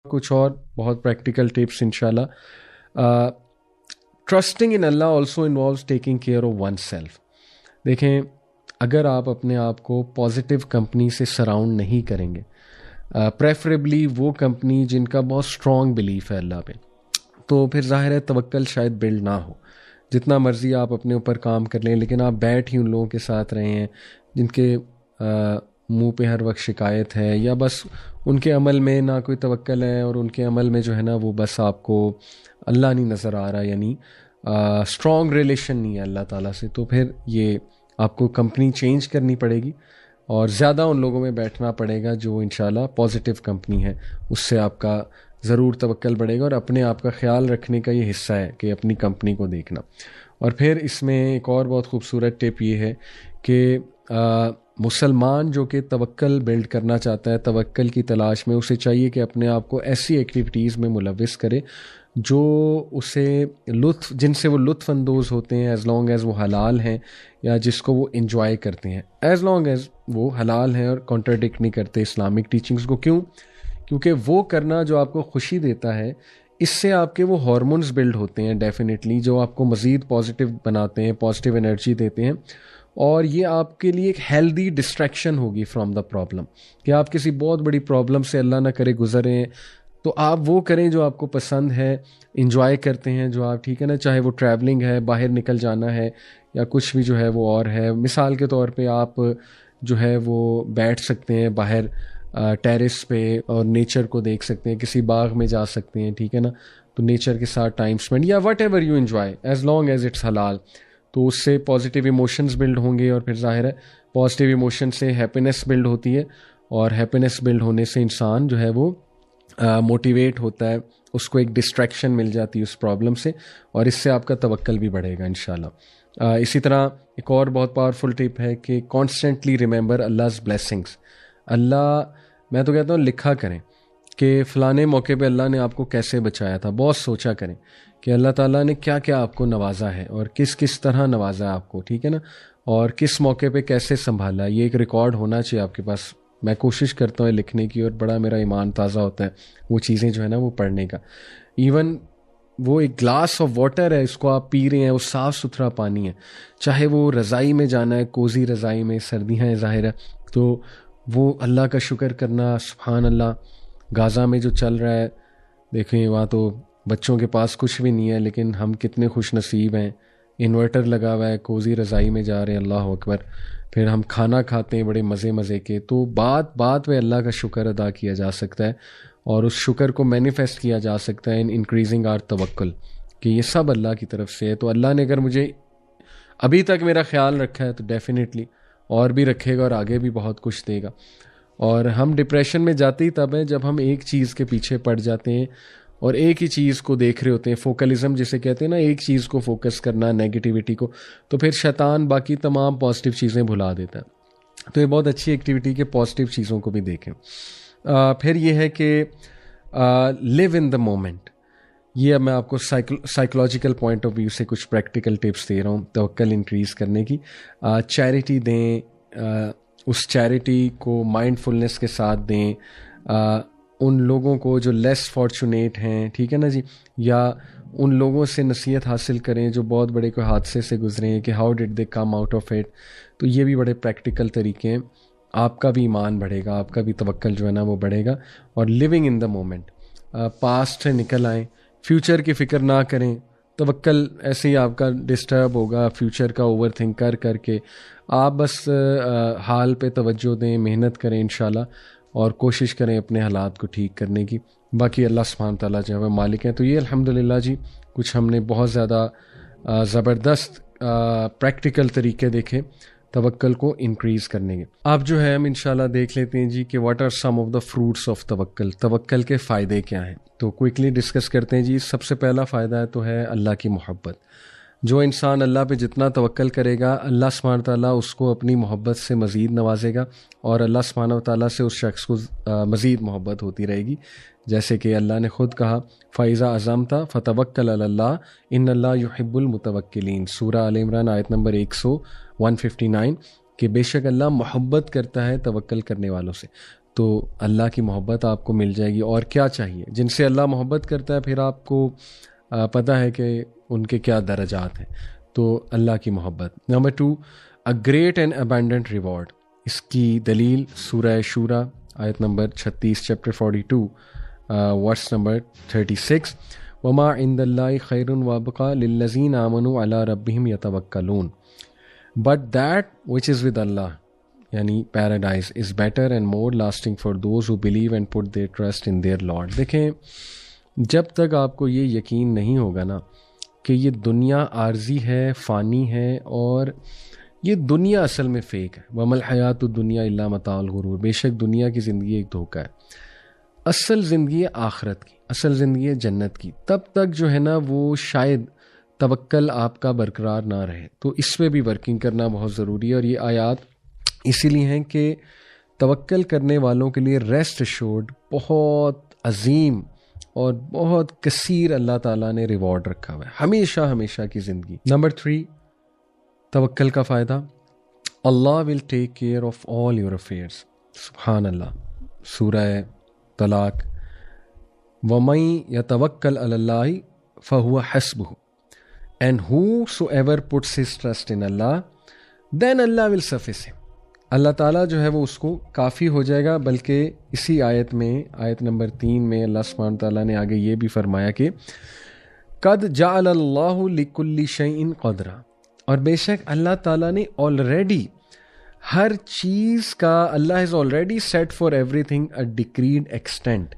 کچھ اور بہت پریکٹیکل ٹپس انشاءاللہ. Trusting in Allah also involves taking care of one self. دیکھیں اگر آپ اپنے آپ کو پازیٹیو کمپنی سے سراؤنڈ نہیں کریں گے, پریفریبلی وہ کمپنی جن کا بہت اسٹرانگ بلیف ہے اللہ پہ, تو پھر ظاہر ہے توکل شاید بلڈ نہ ہو. جتنا مرضی آپ اپنے اوپر کام کر لیں, لیکن آپ بیٹھ ہی ان لوگوں کے ساتھ رہے ہیں جن کے منہ پہ ہر وقت شکایت ہے, یا بس ان کے عمل میں نہ کوئی توکل ہے, اور ان کے عمل میں جو ہے نا وہ بس آپ کو اللہ نہیں نظر آ رہا, یعنی اسٹرانگ ریلیشن نہیں ہے اللہ تعالیٰ سے, تو پھر یہ آپ کو کمپنی چینج کرنی پڑے گی اور زیادہ ان لوگوں میں بیٹھنا پڑے گا جو انشاءاللہ پازیٹیو کمپنی ہے. اس سے آپ کا ضرور توکل بڑھے گا, اور اپنے آپ کا خیال رکھنے کا یہ حصہ ہے کہ اپنی کمپنی کو دیکھنا. اور پھر اس میں ایک اور بہت خوبصورت ٹپ یہ ہے کہ مسلمان جو کہ توکل بلڈ کرنا چاہتا ہے, توکل کی تلاش میں, اسے چاہیے کہ اپنے آپ کو ایسی ایکٹیویٹیز میں ملوث کرے جو اسے جن سے وہ لطف اندوز ہوتے ہیں, ایز لانگ ایز وہ حلال ہیں, یا جس کو وہ انجوائے کرتے ہیں, ایز لانگ ایز وہ حلال ہیں اور کانٹراڈکٹ نہیں کرتے اسلامک ٹیچنگز کو. کیوں؟ کیونکہ وہ کرنا جو آپ کو خوشی دیتا ہے, اس سے آپ کے وہ ہارمونز بلڈ ہوتے ہیں ڈیفینیٹلی, جو آپ کو مزید پازیٹیو بناتے ہیں, پازیٹیو انرجی دیتے ہیں, اور یہ آپ کے لیے ایک ہیلدی ڈسٹریکشن ہوگی فرام دا پرابلم. کہ آپ کسی بہت بڑی پرابلم سے اللہ نہ کرے گزرے, تو آپ وہ کریں جو آپ کو پسند ہے, انجوائے کرتے ہیں جو آپ, ٹھیک ہے نا, چاہے وہ ٹریولنگ ہے, باہر نکل جانا ہے, یا کچھ بھی جو ہے وہ اور ہے. مثال کے طور پہ آپ جو ہے وہ بیٹھ سکتے ہیں باہر ٹیرس پہ اور نیچر کو دیکھ سکتے ہیں, کسی باغ میں جا سکتے ہیں, ٹھیک ہے نا, تو نیچر کے ساتھ ٹائم اسپینڈ, یا whatever you enjoy as long as it's حلال. تو اس سے پازیٹیو ایموشنز بلڈ ہوں گے, اور پھر ظاہر ہے پازیٹیو ایموشن سے ہیپینس بلڈ ہوتی ہے, اور ہیپینس بلڈ ہونے سے انسان جو ہے وہ موٹیویٹ ہوتا ہے, اس کو ایک ڈسٹریکشن مل جاتی ہے اس پرابلم سے, اور اس سے آپ کا توکل بھی بڑھے گا انشاءاللہ. اسی طرح ایک اور بہت پاورفل ٹپ ہے کہ کانسٹنٹلی ریممبر اللہز بلیسنگس. اللہ, میں تو کہتا ہوں لکھا کریں کہ فلانے موقع پہ اللہ نے آپ کو کیسے بچایا تھا. بہت سوچا کریں کہ اللہ تعالیٰ نے کیا کیا آپ کو نوازا ہے, اور کس کس طرح نوازا ہے آپ کو, ٹھیک ہے نا, اور کس موقع پہ کیسے سنبھالا. یہ ایک ریکارڈ ہونا چاہیے آپ کے پاس. میں کوشش کرتا ہوں لکھنے کی, اور بڑا میرا ایمان تازہ ہوتا ہے وہ چیزیں جو ہے نا وہ پڑھنے کا. ایون وہ ایک گلاس آف واٹر ہے, اس کو آپ پی رہے ہیں, وہ صاف ستھرا پانی ہے, چاہے وہ رضائی میں جانا ہے, کوزی رضائی میں, سردیاں ہیں ظاہر ہے, تو وہ اللہ کا شکر کرنا. سبحان اللہ, غازہ میں جو چل رہا ہے دیکھیں, وہاں تو بچوں کے پاس کچھ بھی نہیں ہے, لیکن ہم کتنے خوش نصیب ہیں, انورٹر لگا ہوا ہے, کوزی رضائی میں جا رہے ہیں, اللہ اکبر. پھر ہم کھانا کھاتے ہیں بڑے مزے کے. تو بات پہ اللہ کا شکر ادا کیا جا سکتا ہے, اور اس شکر کو مینیفیسٹ کیا جا سکتا ہے ان انکریزنگ آر توکل, کہ یہ سب اللہ کی طرف سے ہے. تو اللہ نے اگر مجھے ابھی تک میرا خیال رکھا ہے تو ڈیفینیٹلی اور بھی رکھے گا, اور آگے بھی بہت کچھ دے گا. اور ہم ڈپریشن میں جاتے ہی تب ہیں جب ہم ایک چیز کے پیچھے پڑ جاتے ہیں اور ایک ہی چیز کو دیکھ رہے ہوتے ہیں, فوکلزم جسے کہتے ہیں نا, ایک چیز کو فوکس کرنا, نیگیٹیوٹی کو, تو پھر شیطان باقی تمام پازیٹیو چیزیں بھلا دیتا ہے. تو یہ بہت اچھی ایکٹیویٹی کہ پازیٹیو چیزوں کو بھی دیکھیں. پھر یہ ہے کہ لیو ان دا مومنٹ. یہ اب میں آپ کو سائیکولوجیکل پوائنٹ آف ویو سے کچھ پریکٹیکل ٹپس دے رہا ہوں توکل انکریز کرنے کی. چیریٹی دیں, اس چیریٹی کو مائنڈ فلنس کے ساتھ دیں. ان لوگوں کو جو لیس فارچونیٹ ہیں, ٹھیک ہے نا جی, یا ان لوگوں سے نصیحت حاصل کریں جو بہت بڑے کوئی حادثے سے گزرے ہیں, کہ how did they come out of it. تو یہ بھی بڑے پریکٹیکل طریقے ہیں. آپ کا بھی ایمان بڑھے گا, آپ کا بھی توکل جو ہے نا وہ بڑھے گا. اور living in the moment, past سے نکل آئیں, فیوچر کی فکر نہ کریں. توکل ایسے ہی آپ کا ڈسٹرب ہوگا فیوچر کا اوور تھنک کر کے. آپ بس حال پہ توجہ دیں, محنت کریں انشاءاللہ, اور کوشش کریں اپنے حالات کو ٹھیک کرنے کی. باقی اللہ سبحانہ تعالیٰ جو ہے مالک ہیں. تو یہ الحمدللہ جی کچھ ہم نے بہت زیادہ زبردست پریکٹیکل طریقے دیکھے توکل کو انکریز کرنے کے. آپ جو ہے ہم انشاءاللہ دیکھ لیتے ہیں جی کہ what are some of the fruits of توکل. توکل کے فائدے کیا ہیں, تو کوئکلی ڈسکس کرتے ہیں جی. سب سے پہلا فائدہ تو ہے اللہ کی محبت. جو انسان اللہ پہ جتنا توکل کرے گا, اللہ سبحانہ تعالیٰ اس کو اپنی محبت سے مزید نوازے گا, اور اللہ سبحانہ تعالیٰ سے اس شخص کو مزید محبت ہوتی رہے گی. جیسے کہ اللہ نے خود کہا فَإِذَا عَزَمْتَ فَتَوَكَّلْ عَلَى اللَّهِ إِنَّ اللَّهَ يُحِبُّ الْمُتَوَكِّلِينَ. سورہ آل عمران آیت نمبر 159, کہ بے شک اللہ محبت کرتا ہے توکل کرنے والوں سے. تو اللہ کی محبت آپ کو مل جائے گی. اور کیا چاہیے؟ جن سے اللہ محبت کرتا ہے پھر آپ کو پتہ ہے کہ ان کے کیا درجات ہیں. تو اللہ کی محبت. Number 2, a great and abundant reward. اس کی دلیل سورہ شورا آیت نمبر 36 چیپٹر 42 ورس نمبر 36. وما عند اللہ خیر وابقا للذین آمنوا علی ربہم یتوکلون but that which is with اللہ یعنی paradise is better and more lasting for those who believe and put their trust in their lord. دیکھیں جب تک آپ کو یہ یقین نہیں ہوگا نا کہ یہ دنیا عارضی ہے، فانی ہے، اور یہ دنیا اصل میں فیک ہے. وَمَا الْحَيَاةُ الدُّنْيَا إِلَّا مَتَاعُ الْغُرُورِ. بے شک دنیا کی زندگی ایک دھوکہ ہے. اصل زندگی ہے آخرت کی، اصل زندگی ہے جنت کی. تب تک جو ہے نا وہ شاید توکل آپ کا برقرار نہ رہے. تو اس پہ بھی ورکنگ کرنا بہت ضروری ہے. اور یہ آیات اسی لیے ہیں کہ توکل کرنے والوں کے لیے ریسٹ ایشورڈ بہت عظیم اور بہت کثیر اللہ تعالیٰ نے ریوارڈ رکھا ہوا ہے ہمیشہ ہمیشہ کی زندگی. نمبر 3, توکل کا فائدہ. اللہ will take care of all your affairs. سبحان اللہ. سورہ طلاق. وَمَن يَتَوَكَّلْ عَلَى اللَّهِ فَهُوَ حَسْبُهُ and whosoever puts his trust in Allah then Allah will suffice him. اللہ تعالیٰ جو ہے وہ اس کو کافی ہو جائے گا. بلکہ اسی آیت میں آیت نمبر 3 میں اللہ سبحانہ تعالیٰ نے آگے یہ بھی فرمایا کہ قد جعل اللہ لکل شیء قدرا. اور بے شک اللہ تعالیٰ نے آلریڈی ہر چیز کا اللہ has already set for everything a decreed extent.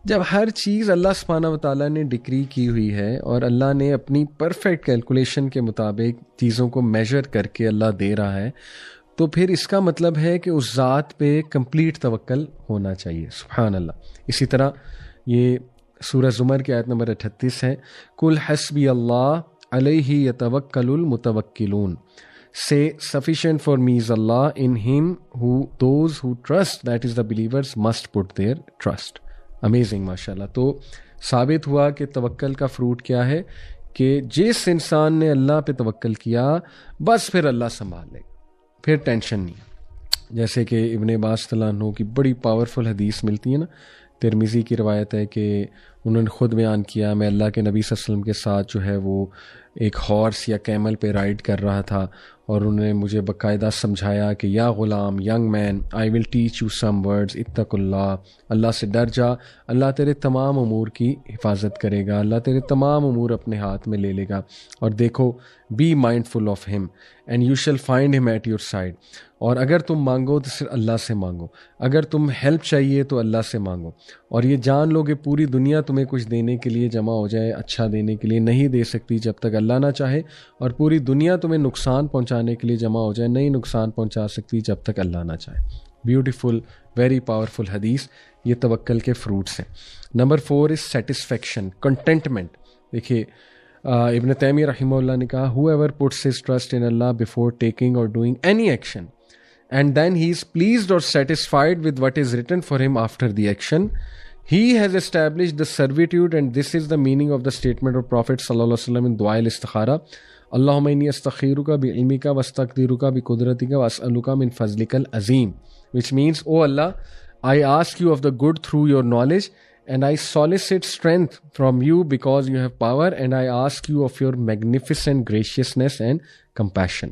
جب ہر چیز اللہ سبحانہ و تعالیٰ نے ڈکری کی ہوئی ہے اور اللہ نے اپنی پرفیکٹ کیلکولیشن کے مطابق چیزوں کو میجر کر کے اللہ دے رہا ہے تو پھر اس کا مطلب ہے کہ اس ذات پہ کمپلیٹ توکل ہونا چاہیے. سبحان اللہ. اسی طرح یہ سورہ زمر کی آیت نمبر 38 ہے. قل حسبی اللہ علیہ یتوکل المتوکلون. Say sufficient for me is Allah, in him those who trust, that is the believers, must put their trust. Amazing ماشاءاللہ. تو ثابت ہوا کہ توکل کا فروٹ کیا ہے کہ جس انسان نے اللہ پہ توکل کیا بس پھر اللہ سنبھال لے گا، پھر ٹینشن نہیں. جیسے کہ ابن عباس رضی اللہ عنہ کی بڑی پاورفل حدیث ملتی ہے نا، ترمذی کی روایت ہے کہ انہوں نے خود بیان کیا میں اللہ کے نبی صلی اللہ علیہ وسلم کے ساتھ جو ہے وہ ایک ہارس یا کیمل پہ رائڈ کر رہا تھا، اور انہوں نے مجھے باقاعدہ سمجھایا کہ یا غلام، young man, I will teach you some words, اتق اللہ، اللہ سے ڈر جا، اللہ تیرے تمام امور کی حفاظت کرے گا، اللہ تیرے تمام امور اپنے ہاتھ میں لے لے گا. اور دیکھو بی مائنڈ فل آف ہم اینڈ یو شیل فائنڈ ہم ایٹ یور سائڈ. اور اگر تم مانگو تو صرف اللہ سے مانگو، اگر تم ہیلپ چاہیے تو اللہ سے مانگو. اور یہ جان لو کہ پوری دنیا تمہیں کچھ دینے کے لیے جمع ہو جائے، اچھا دینے کے لیے نہیں دے سکتی جب تک اللہ نہ چاہے، اور پوری دنیا تمہیں نقصان پہنچانے کے لیے جمع ہو جائے، نہیں نقصان پہنچا سکتی جب تک اللہ نہ چاہے. بیوٹیفل، ویری پاورفل حدیث. یہ توکل کے فروٹس ہیں. نمبر 4 از سیٹسفیکشن، کنٹینٹمنٹ. دیکھیے ابن تیمیہ رحمہ اللہ نے کہا whoever puts his trust in Allah before taking or doing any action and then he is pleased or satisfied with what is written for him after the action, he has established the servitude. And this is the meaning of the statement of Prophet sallallahu alaihi wasallam in dua al-istikhara, Allahumma inni astakhiruka bi ilmika wa astaqdiruka bi qudratika wa as'aluka min fazlika al-azim, which means, oh Allah, I ask you of the good through your knowledge and I solicit strength from you because you have power, and I ask you of your magnificent graciousness and compassion.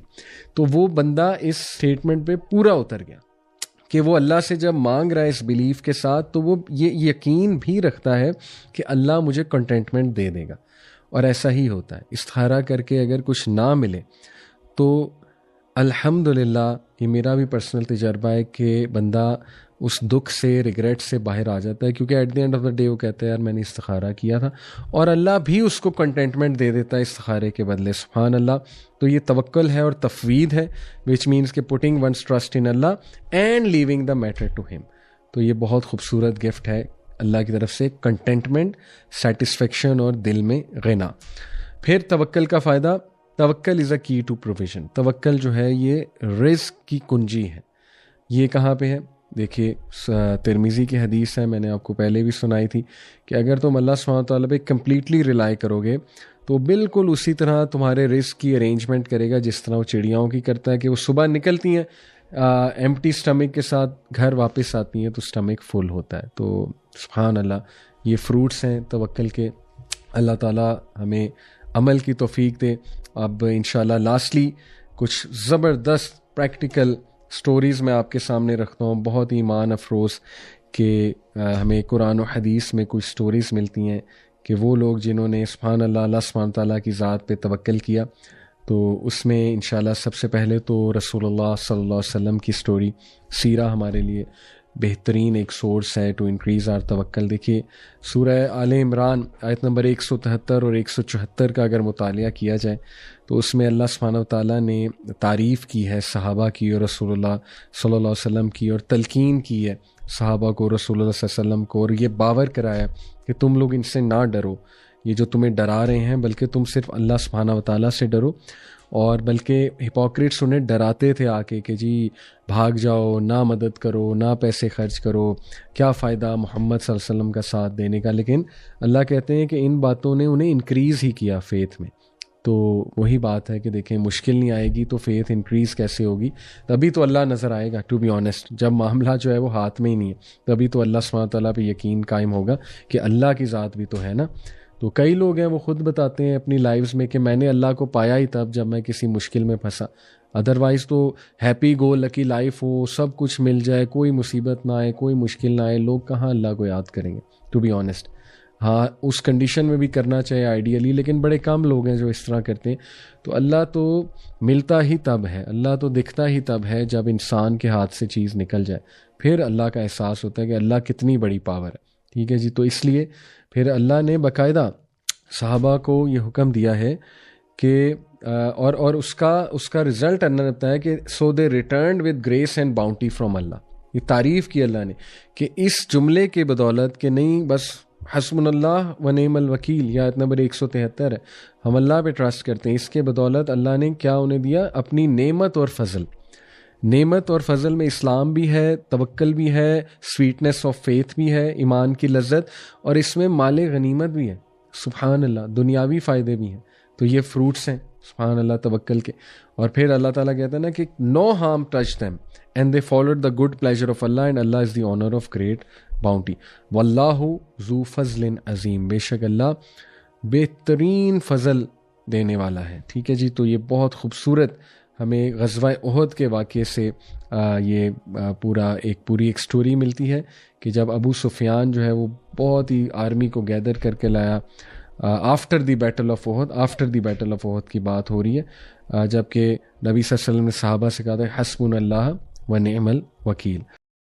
تو وہ بندہ اس statement پہ پورا اتر گیا کہ وہ اللہ سے جب مانگ رہا ہے اس بلیف کے ساتھ تو وہ یہ یقین بھی رکھتا ہے کہ اللہ مجھے کنٹینٹمنٹ دے دے گا. اور ایسا ہی ہوتا ہے. استخارہ کر کے اگر کچھ نہ ملے تو الحمدللہ یہ میرا بھی پرسنل تجربہ ہے کہ بندہ اس دکھ سے، ریگریٹ سے باہر آ جاتا ہے، کیونکہ at the end of the day وہ کہتا ہے یار میں نے استخارہ کیا تھا، اور اللہ بھی اس کو کنٹینٹمنٹ دے دیتا ہے استخارے کے بدلے. سبحان اللہ. تو یہ توکل ہے اور تفویض ہے، وچ مینس کہ putting one's trust in Allah and leaving the matter to him. تو یہ بہت خوبصورت گفٹ ہے اللہ کی طرف سے، کنٹینٹمنٹ، سیٹسفیکشن اور دل میں غنا. پھر توکل کا فائدہ. توکل از اے کی ٹو پروویژن. توکل جو ہے یہ رزق کی کنجی ہے. یہ کہاں پہ ہے؟ دیکھیے ترمذی کی حدیث ہے، میں نے آپ کو پہلے بھی سنائی تھی کہ اگر تم اللہ سبحانہ تعالیٰ پہ کمپلیٹلی ریلائی کرو گے تو بالکل اسی طرح تمہارے رزق کی ارینجمنٹ کرے گا جس طرح وہ چڑیاؤں کی کرتا ہے کہ وہ صبح نکلتی ہیں، ایمٹی سٹمک کے ساتھ گھر واپس آتی ہیں تو سٹمک فل ہوتا ہے. تو سبحان اللہ, یہ فروٹس ہیں توکل کے. اللہ تعالیٰ ہمیں عمل کی توفیق دے. اب انشاءاللہ لاسٹلی کچھ زبردست پریکٹیکل سٹوریز میں آپ کے سامنے رکھتا ہوں, بہت ہی ایمان افروز کہ ہمیں قرآن و حدیث میں کچھ سٹوریز ملتی ہیں کہ وہ لوگ جنہوں نے سبحان اللہ اللہ سبحانہ تعالیٰ کی ذات پہ توکل کیا. تو اس میں انشاءاللہ سب سے پہلے تو رسول اللہ صلی اللہ علیہ وسلم کی سٹوری. سیرہ ہمارے لیے بہترین ایک سورس ہے ٹو انکریز آر توکل. دیکھیے سورہ آل عمران آیت نمبر 173 اور 174 کا اگر مطالعہ کیا جائے تو اس میں اللہ سبحانہ وتعالیٰ نے تعریف کی ہے صحابہ کی اور رسول اللہ صلی اللہ علیہ وسلم کی, اور تلقین کی ہے صحابہ کو, رسول اللہ صلی اللہ علیہ وسلم کو, اور یہ باور کرایا کہ تم لوگ ان سے نہ ڈرو, یہ جو تمہیں ڈرا رہے ہیں بلکہ تم صرف اللہ سبحانہ وتعالیٰ سے ڈرو. اور بلکہ ہپوکریٹس انہیں ڈراتے تھے آ کے کہ جی بھاگ جاؤ, نہ مدد کرو, نہ پیسے خرچ کرو, کیا فائدہ محمد صلی اللہ علیہ وسلم کا ساتھ دینے کا. لیکن اللہ کہتے ہیں کہ ان باتوں نے انہیں انکریز ہی کیا فیتھ میں. تو وہی بات ہے کہ دیکھیں مشکل نہیں آئے گی تو فیتھ انکریز کیسے ہوگی؟ تبھی تو اللہ نظر آئے گا. ٹو بی آنیسٹ, جب معاملہ جو ہے وہ ہاتھ میں ہی نہیں ہے تبھی تو اللہ سبحانہ تعالیٰ پہ یقین قائم ہوگا کہ اللہ کی ذات بھی تو ہے نا. تو کئی لوگ ہیں وہ خود بتاتے ہیں اپنی لائفز میں کہ میں نے اللہ کو پایا ہی تب جب میں کسی مشکل میں پھنسا, ادروائز تو ہیپی گو لکی لائف ہو, سب کچھ مل جائے, کوئی مصیبت نہ آئے, کوئی مشکل نہ آئے, لوگ کہاں اللہ کو یاد کریں گے. ٹو بی آنیسٹ, ہاں اس کنڈیشن میں بھی کرنا چاہیے آئیڈیلی, لیکن بڑے کم لوگ ہیں جو اس طرح کرتے ہیں. تو اللہ تو ملتا ہی تب ہے, اللہ تو دکھتا ہی تب ہے جب انسان کے ہاتھ سے چیز نکل جائے, پھر اللہ کا احساس ہوتا ہے کہ اللہ کتنی بڑی پاور ہے. ٹھیک ہے جی. تو اس لیے پھر اللہ نے باقاعدہ صحابہ کو یہ حکم دیا ہے کہ اور اس کا رزلٹ اللہ بتایا کہ so they returned with grace and bounty from اللہ. یہ تعریف کی اللہ نے کہ اس جملے کے بدولت کہ نہیں بس حسبنا اللہ و نعم الوکیل, یا آیت نمبر 173 ہے, ہم اللہ پہ ٹرسٹ کرتے ہیں, اس کے بدولت اللہ نے کیا انہیں دیا؟ اپنی نعمت اور فضل. نعمت اور فضل میں اسلام بھی ہے, توکل بھی ہے, سویٹنس آف فیتھ بھی ہے, ایمان کی لذت, اور اس میں مال غنیمت بھی ہے. سبحان اللہ, دنیاوی فائدے بھی ہیں. تو یہ فروٹس ہیں سبحان اللہ توکل کے. اور پھر اللہ تعالیٰ کہتا ہے نا کہ no harm touch them and they followed the good pleasure of Allah and Allah is the owner of great bounty واللہ ذو فضل عظیم. بے شک اللہ بہترین فضل دینے والا ہے. ٹھیک ہے جی. تو یہ بہت خوبصورت ہمیں غزوہ احد کے واقعے سے یہ پوری ایک سٹوری ملتی ہے کہ جب ابو سفیان جو ہے وہ بہت ہی آرمی کو گیدر کر کے لایا آفٹر دی بیٹل آف احد کی بات ہو رہی ہے, جبکہ نبی صلی اللہ علیہ وسلم نے صحابہ سے کہا تھا حسبنا اللہ و نعم الوکیل.